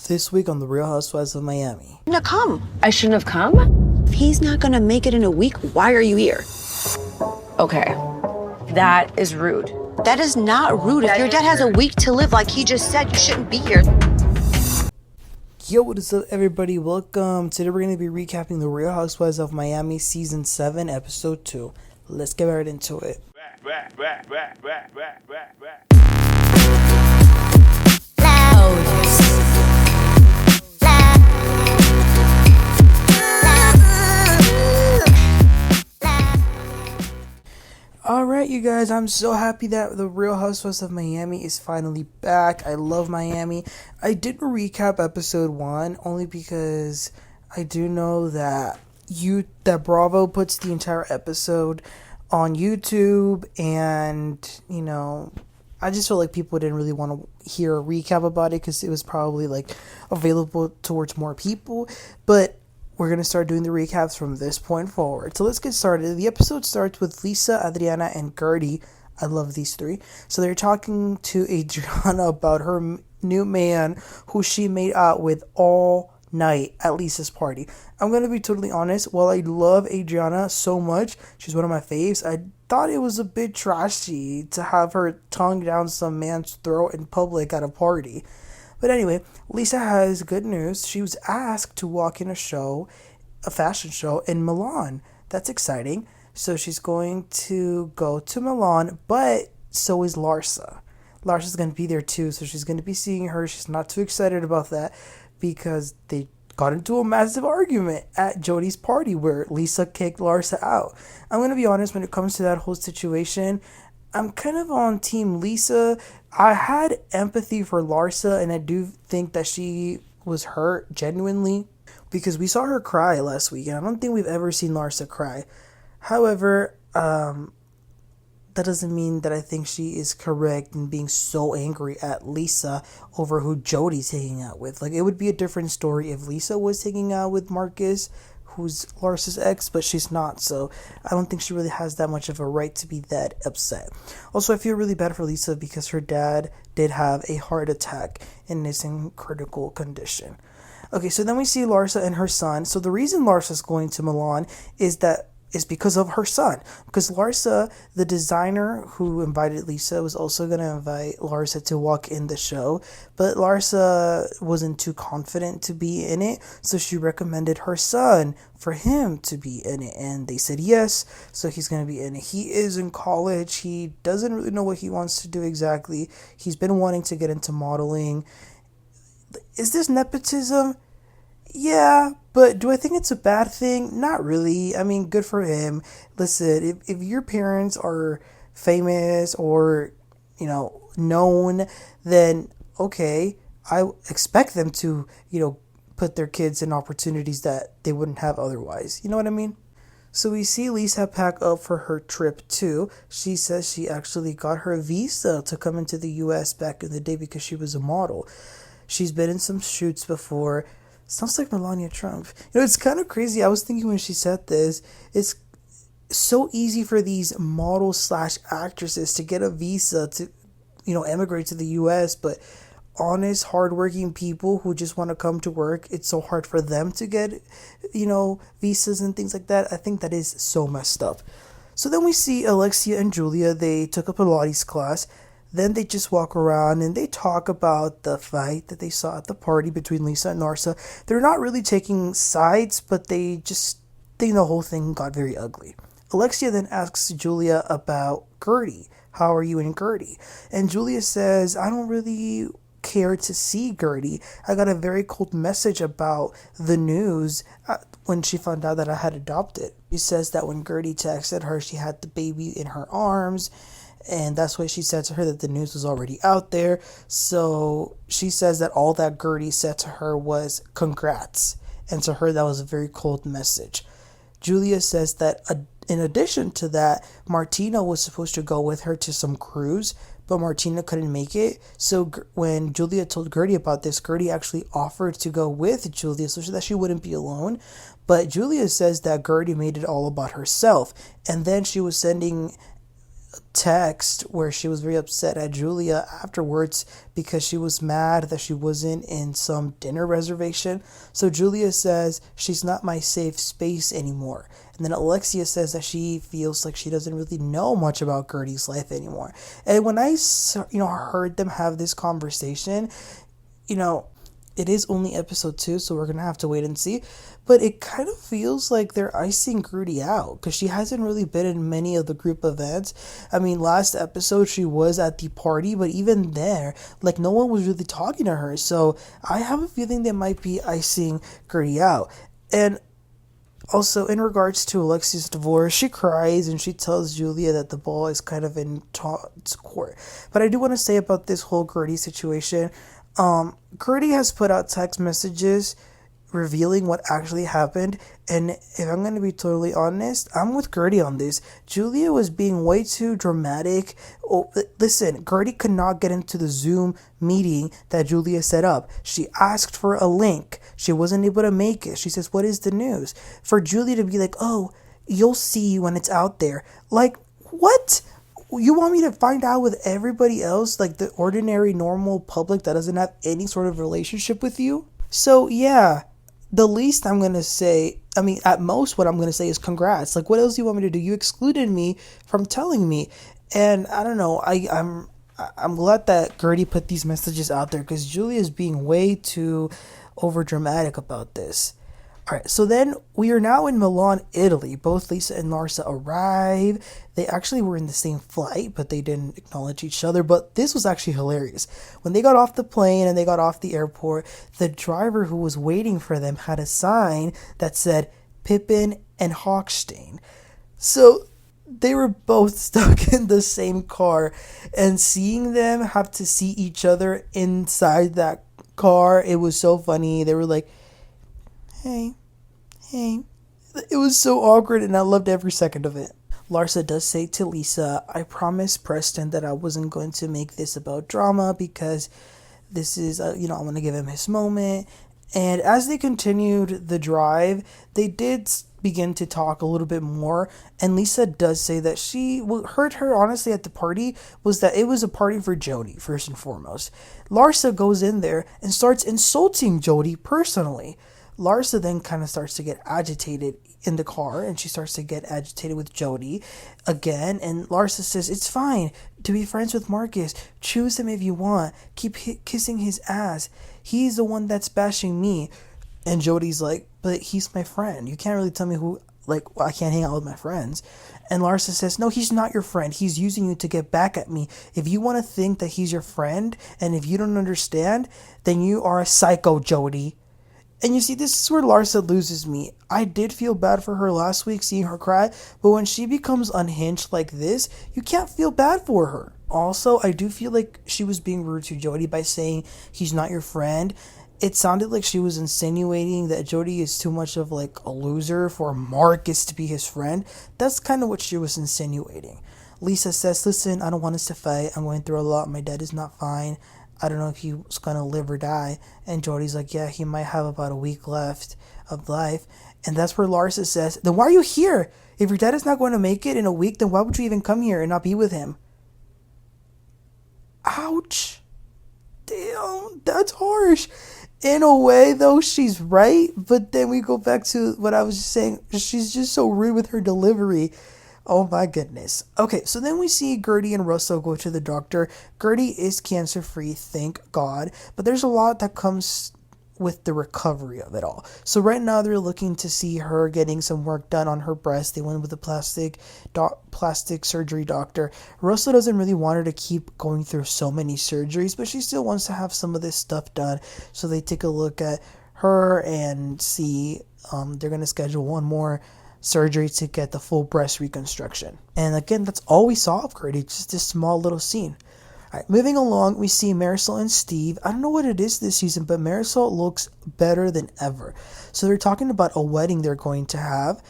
This week on The Real Housewives of Miami. Now come. I shouldn't have come? If he's not gonna make it in a week, why are you here? Okay, that is rude. That is not rude. If your dad has a week to live, like he just said, you shouldn't be here. Yo, what is up, everybody? Welcome. Today we're going to be recapping The Real Housewives of Miami Season 7, Episode 2. Let's get right into it. Alright, you guys, I'm so happy that The Real Housewives of Miami is finally back. I love Miami. I didn't recap episode 1 only because I do know that Bravo puts the entire episode on YouTube, and I just felt like people didn't really want to hear a recap about it because it was probably available towards more people. But we're going to start doing the recaps from this point forward. So let's get started. The episode starts with Lisa, Adriana, and Gertie. I love these three. So they're talking to Adriana about her new man who she made out with all night at Lisa's party. I'm going to be totally honest. While I love Adriana so much, she's one of my faves, I thought it was a bit trashy to have her tongue down some man's throat in public at a party. But anyway, Lisa has good news. She was asked to walk in a fashion show in Milan. That's exciting. So she's going to go to Milan, but so is Larsa. Larsa's going to be there too, so she's going to be seeing her. She's not too excited about that because they got into a massive argument at Jodi's party where Lisa kicked Larsa out. I'm going to be honest, when it comes to that whole situation, I'm kind of on team Lisa. I had empathy for Larsa, and I do think that she was hurt genuinely because we saw her cry last week, and I don't think we've ever seen Larsa cry. However, that doesn't mean that I think she is correct in being so angry at Lisa over who Jodi's hanging out with. It would be a different story if Lisa was hanging out with Marcus, who's Larsa's ex, but she's not, so I don't think she really has that much of a right to be that upset. Also, I feel really bad for Lisa because her dad did have a heart attack and is in critical condition. Okay, so then we see Larsa and her son. So the reason Larsa's going to Milan is because of her son. Because Larsa, the designer who invited Lisa, was also going to invite Larsa to walk in the show. But Larsa wasn't too confident to be in it, so she recommended her son for him to be in it. And they said yes, so he's going to be in it. He is in college. He doesn't really know what he wants to do exactly. He's been wanting to get into modeling. Is this nepotism? Yeah, but do I think it's a bad thing? Not really. I mean, good for him. Listen, if your parents are famous or, known, then okay, I expect them to, put their kids in opportunities that they wouldn't have otherwise. You know what I mean? So we see Lisa pack up for her trip too. She says she actually got her visa to come into the US back in the day because she was a model. She's been in some shoots before. Sounds like Melania Trump. It's kind of crazy. I was thinking when she said this, it's so easy for these models/actresses to get a visa to, emigrate to the US, but honest, hardworking people who just want to come to work, it's so hard for them to get, visas and things like that. I think that is so messed up. So then we see Alexia and Julia. They took a Pilates class. Then they just walk around and they talk about the fight that they saw at the party between Lisa and Larsa. They're not really taking sides, but they just think the whole thing got very ugly. Alexia then asks Julia about Gertie. How are you and Gertie? And Julia says, I don't really care to see Gertie. I got a very cold message about the news when she found out that I had adopted. She says that when Gertie texted her, she had the baby in her arms. And that's why she said to her that the news was already out there. So she says that all that Gertie said to her was congrats. And to her, that was a very cold message. Julia says that in addition to that, Martina was supposed to go with her to some cruise, but Martina couldn't make it. So when Julia told Gertie about this, Gertie actually offered to go with Julia so that she wouldn't be alone. But Julia says that Gertie made it all about herself. And then she was sending text where she was very upset at Julia afterwards because she was mad that she wasn't in some dinner reservation. So Julia says she's not my safe space anymore. And then Alexia says that she feels like she doesn't really know much about Gertie's life anymore. And when I, heard them have this conversation, it is only episode 2, so we're going to have to wait and see. But it kind of feels like they're icing Gertie out because she hasn't really been in many of the group events. I mean, last episode she was at the party, but even there, like, no one was really talking to her. So I have a feeling they might be icing Gertie out. And also, in regards to Alexia's divorce, she cries and she tells Julia that the ball is kind of in Todd's court. But I do want to say about this whole Gertie situation, Gertie has put out text messages revealing what actually happened, and if I'm going to be totally honest, I'm with Gertie on this. Julia was being way too dramatic. Listen, Gertie could not get into the Zoom meeting that Julia set up. She asked for a link. She wasn't able to make it. She says, "What is the news?" For Julia to be like, "Oh, you'll see when it's out there." Like, what? You want me to find out with everybody else, like the ordinary, normal public that doesn't have any sort of relationship with you? So, yeah, the least I'm going to say, at most what I'm going to say is congrats. Like, what else do you want me to do? You excluded me from telling me. And I don't know, I'm glad that Gertie put these messages out there because Julia is being way too over dramatic about this. Alright, so then we are now in Milan, Italy. Both Lisa and Larsa arrive. They actually were in the same flight, but they didn't acknowledge each other. But this was actually hilarious. When they got off the plane and they got off the airport, the driver who was waiting for them had a sign that said Pippen and Hochstein. So they were both stuck in the same car, and seeing them have to see each other inside that car, it was so funny. They were like, hey. It was so awkward, and I loved every second of it. Larsa does say to Lisa, "I promised Preston that I wasn't going to make this about drama because this is, I want to give him his moment." And as they continued the drive, they did begin to talk a little bit more. And Lisa does say that what hurt her, honestly, at the party was that it was a party for Jodi, first and foremost. Larsa goes in there and starts insulting Jodi personally. Larsa then kind of starts to get agitated in the car, and she starts to get agitated with Jodi again. And Larsa says, "It's fine to be friends with Marcus. Choose him if you want. Keep kissing his ass. He's the one that's bashing me." And Jodi's like, "But he's my friend. You can't really tell me I can't hang out with my friends." And Larsa says, "No, he's not your friend. He's using you to get back at me. If you want to think that he's your friend, and if you don't understand, then you are a psycho, Jodi." And you see, this is where Larsa loses me. I did feel bad for her last week seeing her cry, but when she becomes unhinged like this, you can't feel bad for her. Also, I do feel like she was being rude to Jodi by saying he's not your friend. It sounded like she was insinuating that Jodi is too much of like a loser for Marcus to be his friend. That's kind of what she was insinuating. Lisa says, "Listen, I don't want us to fight. I'm going through a lot. My dad is not fine. I don't know if he's gonna live or die." And Jodi's like, "Yeah, he might have about a week left of life." And that's where Larsa says, "Then why are you here? If your dad is not going to make it in a week, then why would you even come here and not be with him?" Ouch. Damn, that's harsh. In a way, though, she's right. But then we go back to what I was just saying. She's just so rude with her delivery. Oh my goodness. Okay, so then we see Gertie and Russell go to the doctor. Gertie is cancer-free, thank God. But there's a lot that comes with the recovery of it all. So right now they're looking to see her getting some work done on her breast. They went with a plastic surgery doctor. Russell doesn't really want her to keep going through so many surgeries, but she still wants to have some of this stuff done. So they take a look at her and see they're going to schedule one more surgery to get the full breast reconstruction. And again, that's all we saw of Gertie, just this small little scene. Alright, moving along, we see Marysol and Steve. I don't know what it is this season, but Marysol looks better than ever. So they're talking about a wedding they're going to have.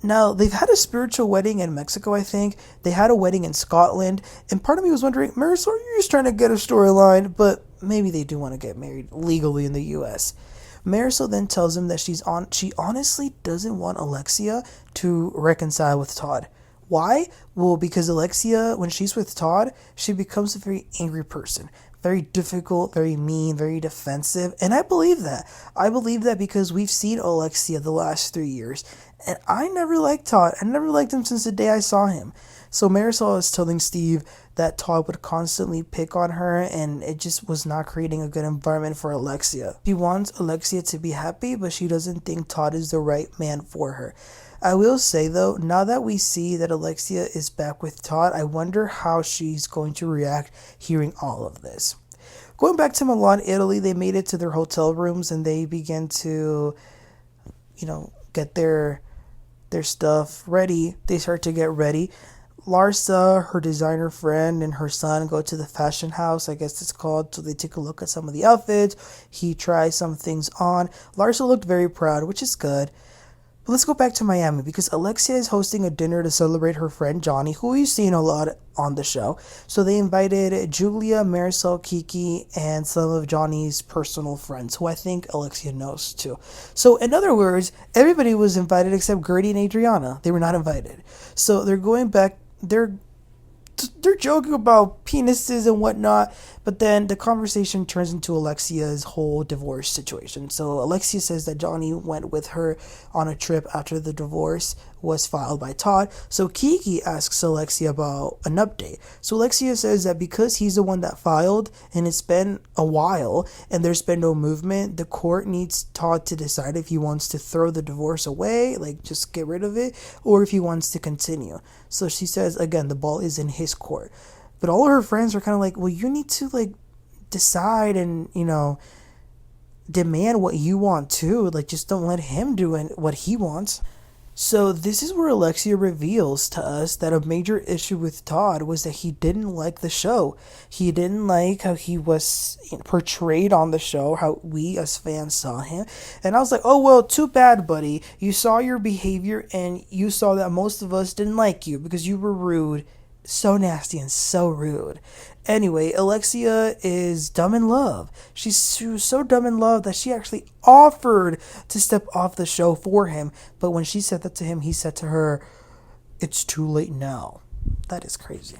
Now, they've had a spiritual wedding in Mexico, I think. They had a wedding in Scotland. And part of me was wondering, Marysol, you're just trying to get a storyline, but maybe they do want to get married legally in the U.S. Marysol then tells him that she honestly doesn't want Alexia to reconcile with Todd. Why? Well, because Alexia, when she's with Todd, she becomes a very angry person. Very difficult, very mean, very defensive. And I believe that. I believe that because we've seen Alexia the last 3 years. And I never liked Todd. I never liked him since the day I saw him. So Marysol is telling Steve that Todd would constantly pick on her and it just was not creating a good environment for Alexia. She wants Alexia to be happy, but she doesn't think Todd is the right man for her. I will say though, now that we see that Alexia is back with Todd, I wonder how she's going to react hearing all of this. Going back to Milan, Italy, they made it to their hotel rooms and they began to, get their stuff ready. They start to get ready. Larsa, her designer friend, and her son go to the fashion house, I guess it's called, so they take a look at some of the outfits. He tries some things on. Larsa looked very proud, which is good. But let's go back to Miami, because Alexia is hosting a dinner to celebrate her friend Johnny, who we've seen a lot on the show. So they invited Julia, Marisol, Kiki, and some of Johnny's personal friends, who I think Alexia knows too. So in other words, everybody was invited except Gertie and Adriana. They were not invited. So they're going back. They're joking about penises and whatnot, but then the conversation turns into Alexia's whole divorce situation. So Alexia says that Johnny went with her on a trip after the divorce was filed by Todd. So Keke asks Alexia about an update. So Alexia says that because he's the one that filed and it's been a while and there's been no movement, the court needs Todd to decide if he wants to throw the divorce away, like just get rid of it, or if he wants to continue. So she says, again, the ball is in his court. But all of her friends are kind of like, well, you need to decide and, demand what you want too. Just don't let him do what he wants. So this is where Alexia reveals to us that a major issue with Todd was that he didn't like the show. He didn't like how he was portrayed on the show, how we as fans saw him. And I was like, oh, well, too bad, buddy. You saw your behavior and you saw that most of us didn't like you because you were rude. So nasty and so rude. Anyway, Alexia is dumb in love. She was so dumb in love that she actually offered to step off the show for him. But when she said that to him, he said to her, "It's too late now." That is crazy.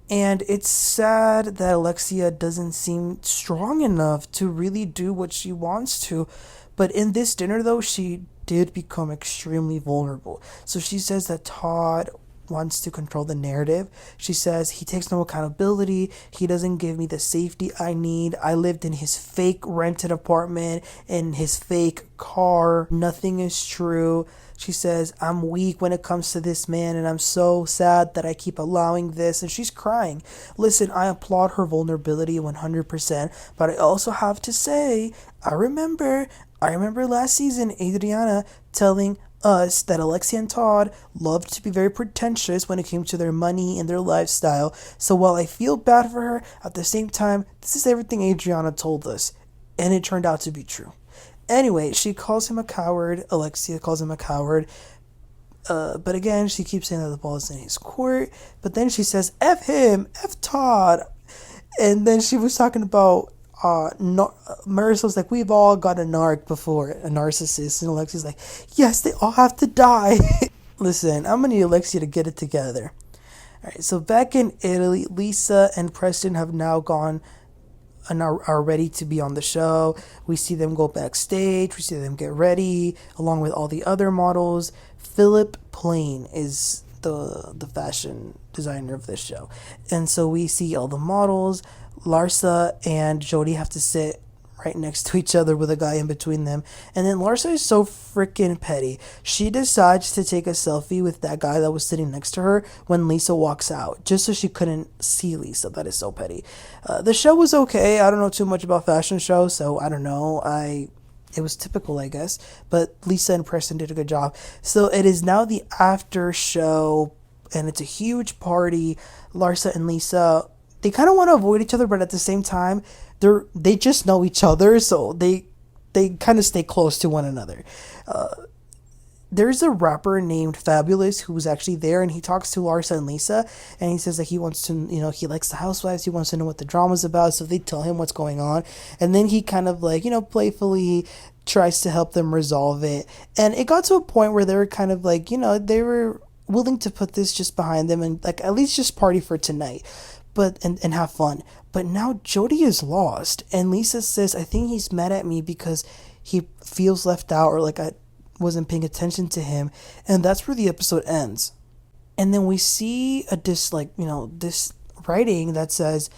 And it's sad that Alexia doesn't seem strong enough to really do what she wants to. But in this dinner, though, she did become extremely vulnerable. So she says that Todd wants to control the narrative. She says he takes no accountability. He doesn't give me the safety I need. I lived in his fake rented apartment, in his fake car. Nothing is true. She says, I'm weak when it comes to this man, and I'm so sad that I keep allowing this. And she's crying. Listen, I applaud her vulnerability 100%, but I also have to say, I remember last season, Adriana telling us that Alexia and Todd loved to be very pretentious when it came to their money and their lifestyle. So while I feel bad for her, at the same time, this is everything Adriana told us, and it turned out to be true. Anyway, she calls him a coward. Alexia calls him a coward. But again, she keeps saying that the ball is in his court. But then she says, F him, F Todd. And then she was talking about Marisol's like, we've all got a narc before, a narcissist, and Alexia's like, yes, they all have to die. Listen, I'm gonna need Alexia to get it together. Alright, so back in Italy, Lisa and Preston have now gone and are ready to be on the show. We see them go backstage, we see them get ready, along with all the other models. Philip Plain is the fashion designer of this show. And so we see all the models. Larsa and Jodi have to sit right next to each other with a guy in between them. And then Larsa is so freaking petty. She decides to take a selfie with that guy that was sitting next to her when Lisa walks out, just so she couldn't see Lisa. That is so petty. The show was okay. I don't know too much about fashion shows, so I don't know. It was typical, I guess. But Lisa and Preston did a good job. So it is now the after show, and it's a huge party. Larsa and Lisa, they kind of want to avoid each other, but at the same time, they just know each other, so they kind of stay close to one another. There's a rapper named Fabulous who was actually there, and he talks to Larsa and Lisa, and he says that he wants to, he likes the Housewives, he wants to know what the drama's about, so they tell him what's going on, and then he kind of playfully tries to help them resolve it. And it got to a point where they were kind of they were willing to put this just behind them and like at least just party for tonight, but and have fun. But now Jodi is lost, and Lisa says, I think he's mad at me because he feels left out, or like I wasn't paying attention to him. And that's where the episode ends. And then we see this writing that says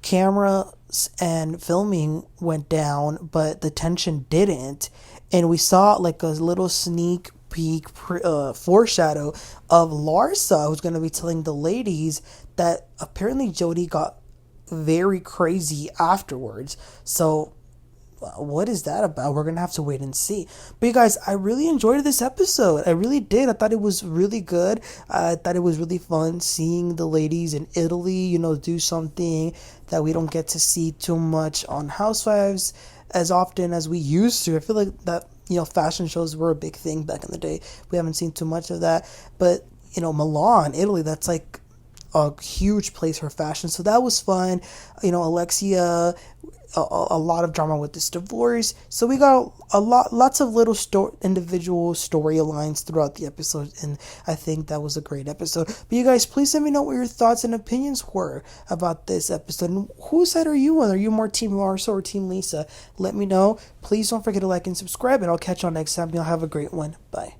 cameras and filming went down, but the tension didn't. And we saw like a little sneak peek foreshadow of Larsa, who's going to be telling the ladies that apparently Jodi got very crazy afterwards. So what is that about? We're gonna have to wait and see. But you guys, I really enjoyed this episode. I really did. I thought it was really good. I thought it was really fun seeing the ladies in Italy, do something that we don't get to see too much on Housewives as often as we used to. I feel like that, fashion shows were a big thing back in the day. We haven't seen too much of that. But, Milan, Italy, that's like a huge place for fashion. So that was fun. Alexia, a lot of drama with this divorce. So we got lots of little individual storylines throughout the episode, and I think that was a great episode. But you guys, please let me know what your thoughts and opinions were about this episode. And whose side are you on? Are you more Team Larsa or Team Lisa? Let me know. Please don't forget to like and subscribe, and I'll catch you all next time. Y'all have a great one. Bye.